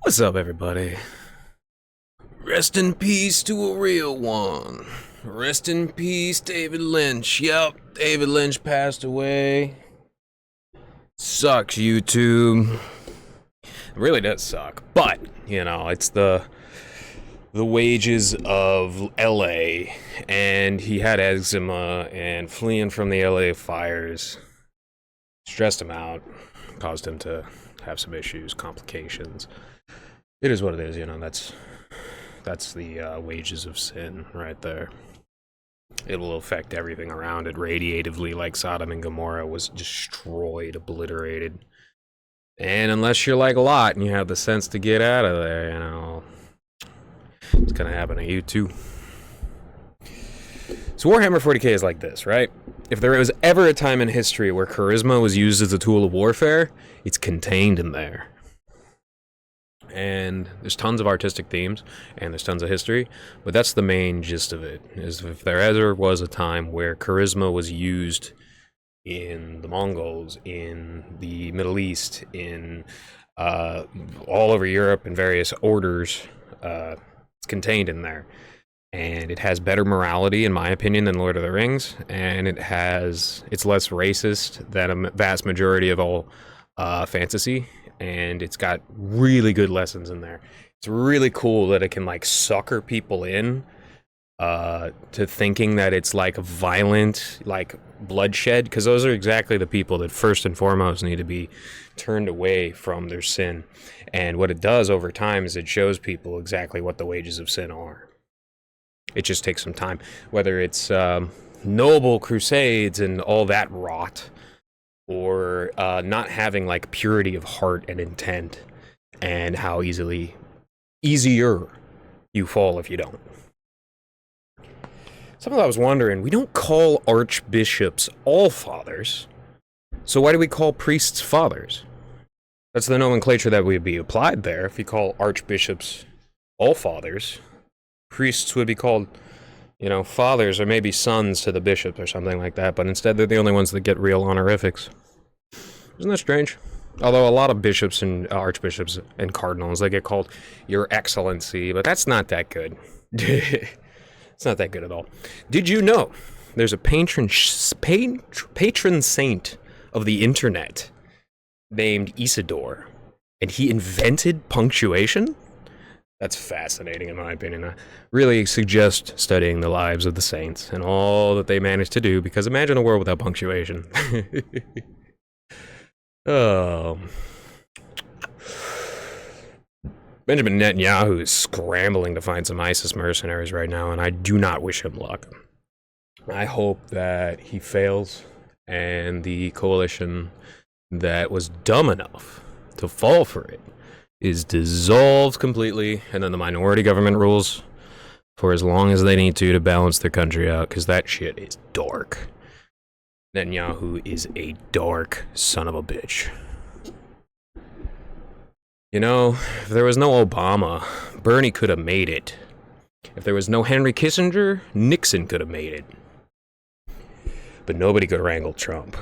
What's up, everybody? Rest in peace to a real one. Rest in peace, David Lynch. Yep, David Lynch passed away. Sucks, YouTube. It really does suck. But, it's the wages of LA, and he had eczema, and fleeing from the LA fires stressed him out, caused him to have some issues, complications. It is what it is, that's the wages of sin right there. It will affect everything around it radiatively, like Sodom and Gomorrah was destroyed, obliterated. And unless you're like Lot and you have the sense to get out of there, it's gonna happen to you too. So Warhammer 40k is like this, right? If there was ever a time in history where charisma was used as a tool of warfare, it's contained in there. And there's tons of artistic themes, and there's tons of history, but that's the main gist of it, is if there ever was a time where charisma was used in the Mongols, in the Middle East, in all over Europe, in various orders, it's contained in there. And it has better morality, in my opinion, than Lord of the Rings, and it's less racist than a vast majority of all fantasy. And it's got really good lessons in there. It's really cool that it can like sucker people in to thinking that it's like violent, like bloodshed, because those are exactly the people that first and foremost need to be turned away from their sin. And what it does over time is it shows people exactly what the wages of sin are. It just takes some time, whether it's noble crusades and all that rot, or not having like purity of heart and intent, and how easier you fall if you don't. Something I was wondering, we don't call archbishops all fathers, so why do we call priests fathers? That's the nomenclature that would be applied there. If you call archbishops all fathers, priests would be called, fathers, or maybe sons to the bishop or something like that, but instead they're the only ones that get real honorifics. Isn't that strange? Although a lot of bishops and archbishops and cardinals, they get called Your Excellency, but that's not that good. It's not that good at all. Did you know there's a patron saint of the internet named Isidore, and he invented punctuation? That's fascinating, in my opinion. I really suggest studying the lives of the saints and all that they managed to do, because imagine a world without punctuation. Oh. Benjamin Netanyahu is scrambling to find some ISIS mercenaries right now, and I do not wish him luck. I hope that he fails, and the coalition that was dumb enough to fall for it is dissolved completely, and then the minority government rules for as long as they need to balance their country out, because that shit is dark. Netanyahu is a dark son of a bitch. If there was no Obama, Bernie could have made it. If there was no Henry Kissinger, Nixon could have made it. But nobody could wrangle Trump.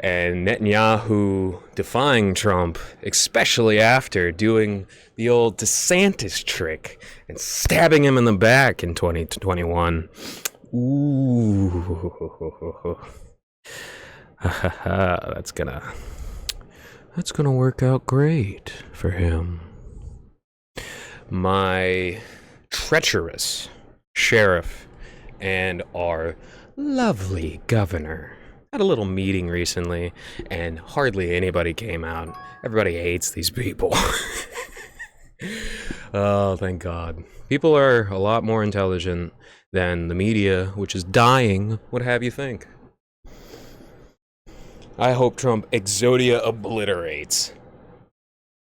And Netanyahu defying Trump, especially after doing the old DeSantis trick and stabbing him in the back in 2021. Ooh. That's gonna work out great for him. My treacherous sheriff and our lovely governor had a little meeting recently, and hardly anybody came out. Everybody hates these people. Oh, thank God. People are a lot more intelligent than the media, which is dying. What have you think? I hope Trump Exodia obliterates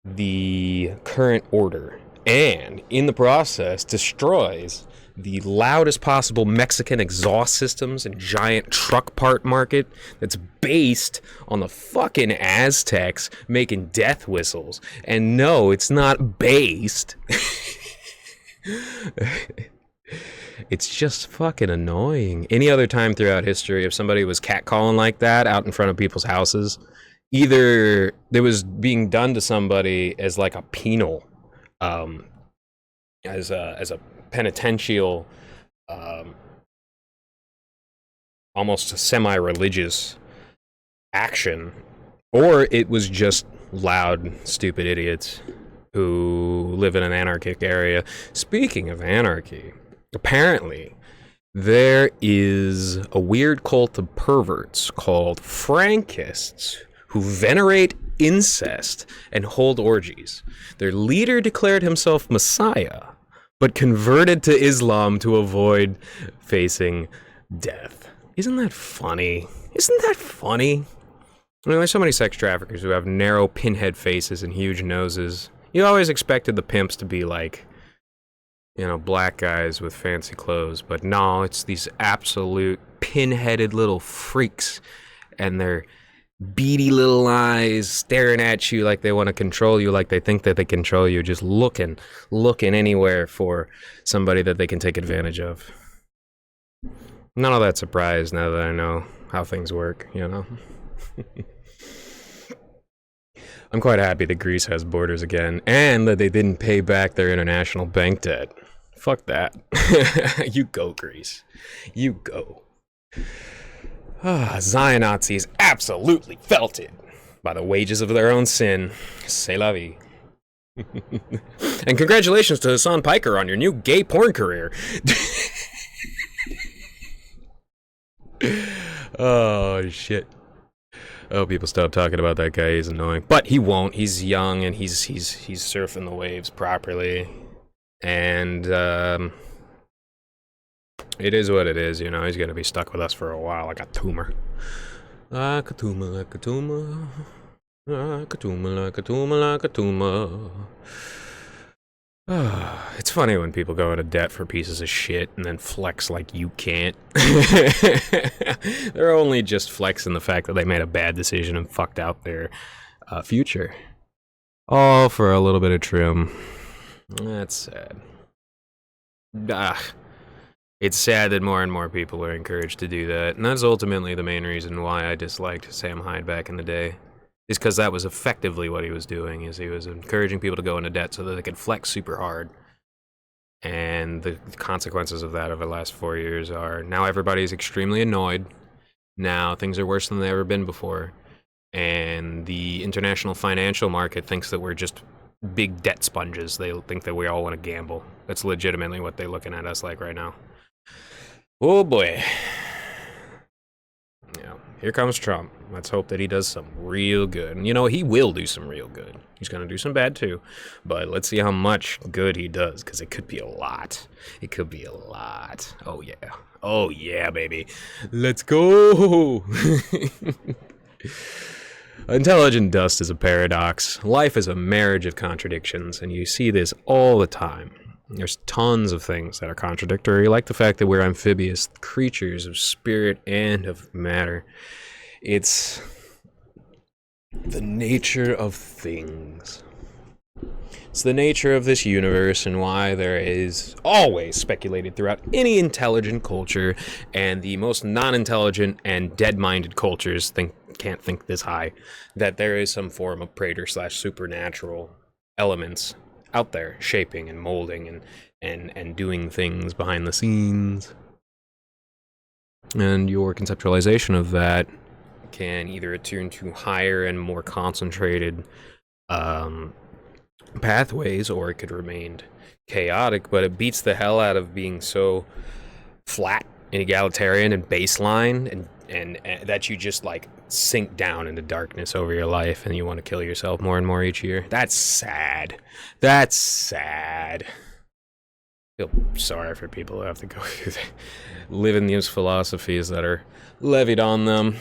the current order, and in the process destroys the loudest possible Mexican exhaust systems and giant truck part market that's based on the fucking Aztecs making death whistles. And no, it's not based. It's just fucking annoying. Any other time throughout history, if somebody was catcalling like that out in front of people's houses, either it was being done to somebody as like a penal, um, as a penitential, um, almost semi-religious action, or it was just loud, stupid idiots who live in an anarchic area. Speaking of anarchy, apparently there is a weird cult of perverts called Frankists who venerate incest and hold orgies. Their leader declared himself Messiah, but converted to Islam to avoid facing death. Isn't that funny? Isn't that funny? I mean, there's so many sex traffickers who have narrow pinhead faces and huge noses. You always expected the pimps to be like, you know, black guys with fancy clothes, but no, it's these absolute pinheaded little freaks, and their beady little eyes staring at you like they want to control you, like they think that they control you, just looking anywhere for somebody that they can take advantage of. None of that surprised now that I know how things work, you know? I'm quite happy that Greece has borders again, and that they didn't pay back their international bank debt. Fuck that. You go, Greece. You go. Zion Nazis absolutely felt it by the wages of their own sin. C'est la vie. And congratulations to Hassan Piker on your new gay porn career. Oh, shit. Oh, people stop talking about that guy. He's annoying. But he won't. He's young, and he's surfing the waves properly. And it is what it is, you know. He's gonna be stuck with us for a while, like a tumor. Like a tumor, like a tumor. Like a tumor, like a tumor, like a tumor. It's funny when people go into debt for pieces of shit and then flex like you can't. They're only just flexing the fact that they made a bad decision and fucked out their future. All for a little bit of trim. That's sad. It's sad that more and more people are encouraged to do that, and that's ultimately the main reason why I disliked Sam Hyde back in the day. Is because that was effectively what he was doing, is he was encouraging people to go into debt so that they could flex super hard. And the consequences of that over the last 4 years are now everybody's extremely annoyed. Now things are worse than they've ever been before. And the international financial market thinks that we're just big debt sponges. They think that we all want to gamble. That's legitimately what they're looking at us like right now. Oh boy. Yeah, here comes Trump. Let's hope that he does some real good. And you know, he will do some real good. He's going to do some bad too. But let's see how much good he does, because it could be a lot. It could be a lot. Oh yeah. Oh yeah, baby. Let's go. Intelligent dust is a paradox. Life is a marriage of contradictions, and you see this all the time. There's tons of things that are contradictory, like the fact that we're amphibious creatures of spirit and of matter. It's the nature of things. It's the nature of this universe, and why there is always speculated throughout any intelligent culture, and the most non-intelligent and dead-minded cultures can't think this high, that there is some form of praetor/supernatural elements out there shaping and molding and doing things behind the scenes. And your conceptualization of that can either attune to higher and more concentrated pathways, or it could remain chaotic, but it beats the hell out of being so flat and egalitarian and baseline and that you just like sink down into darkness over your life and you want to kill yourself more and more each year. That's sad. That's sad. I feel sorry for people who have to go through live in these philosophies that are levied on them.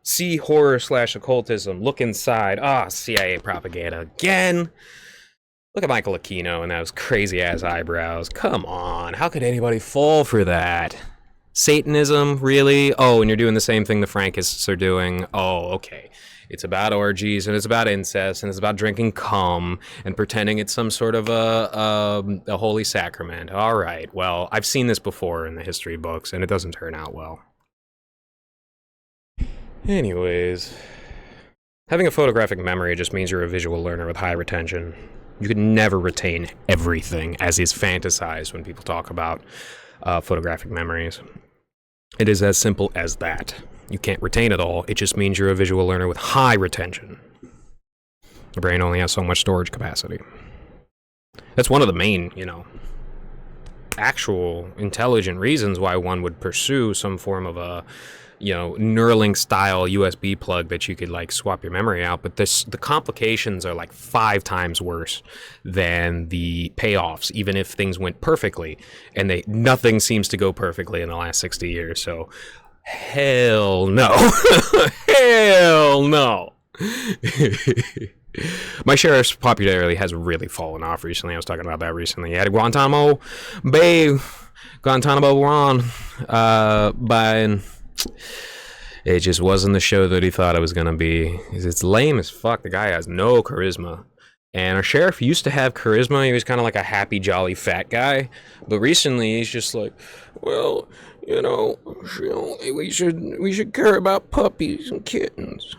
See horror/occultism. Look inside. CIA propaganda again. Look at Michael Aquino and those crazy-ass eyebrows. Come on. How could anybody fall for that? Satanism? Really? Oh, and you're doing the same thing the Frankists are doing? Oh, okay. It's about orgies, and it's about incest, and it's about drinking cum, and pretending it's some sort of a holy sacrament. All right. Well, I've seen this before in the history books, and it doesn't turn out well. Anyways, Having a photographic memory just means you're a visual learner with high retention. You can never retain everything, as is fantasized when people talk about photographic memories. It is as simple as that. You can't retain it all. It just means you're a visual learner with high retention. Your brain only has so much storage capacity. That's one of the main, actual intelligent reasons why one would pursue some form of a, Neuralink style USB plug that you could like swap your memory out. But the complications are like 5 times worse than the payoffs, even if things went perfectly. And nothing seems to go perfectly in the last 60 years. So hell no. Hell no. My sheriff's popularity has really fallen off recently. I was talking about that recently. He had Guantanamo Bay, Guantanamo Ron, by... It just wasn't the show that he thought it was going to be. It's lame as fuck. The guy has no charisma. And our sheriff used to have charisma. He was kind of like a happy, jolly, fat guy. But recently, he's just like, well, we should care about puppies and kittens.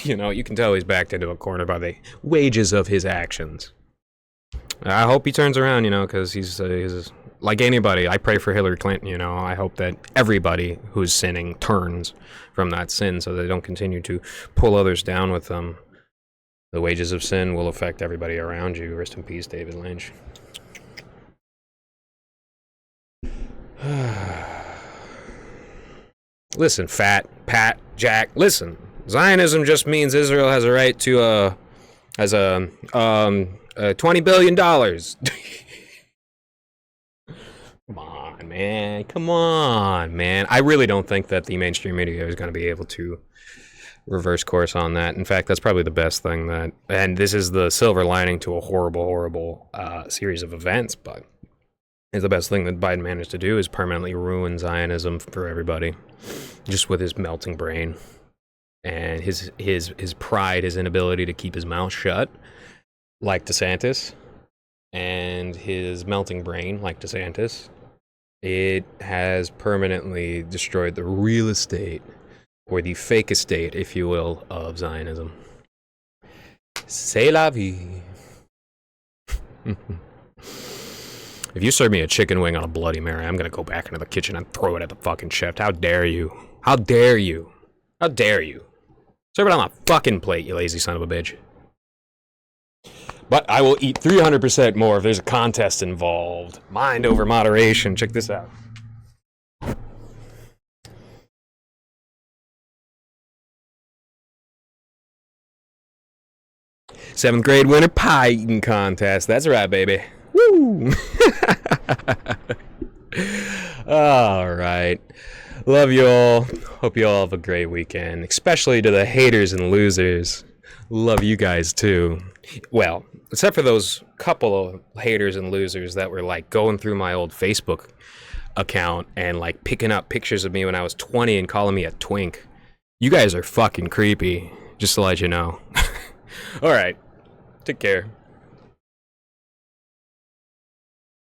You can tell he's backed into a corner by the wages of his actions. I hope he turns around, because he's like anybody. I pray for Hillary Clinton, I hope that everybody who's sinning turns from that sin so they don't continue to pull others down with them. The wages of sin will affect everybody around you. Rest in peace, David Lynch. Listen, Pat, Jack, listen. Zionism just means Israel has a right to $20 billion. Come on, man. I really don't think that the mainstream media is going to be able to reverse course on that. In fact, that's probably the best thing and this is the silver lining to a horrible series of events, but the best thing that Biden managed to do is permanently ruin Zionism for everybody, just with his melting brain and his pride, his inability to keep his mouth shut, like DeSantis, and his melting brain, like DeSantis. It has permanently destroyed the real estate, or the fake estate, if you will, of Zionism. C'est la vie. If you serve me a chicken wing on a Bloody Mary, I'm going to go back into the kitchen and throw it at the fucking chef. How dare you? How dare you? How dare you? Serve it on a fucking plate, you lazy son of a bitch. But I will eat 300% more if there's a contest involved. Mind over moderation. Check this out. Seventh grade winter pie eating contest. That's right, baby. Woo! All right. Love you all. Hope you all have a great weekend. Especially to the haters and losers. Love you guys too. Well, except for those couple of haters and losers that were like going through my old Facebook account and like picking up pictures of me when I was 20 and calling me a twink. You guys are fucking creepy, just to let you know. All right. Take care.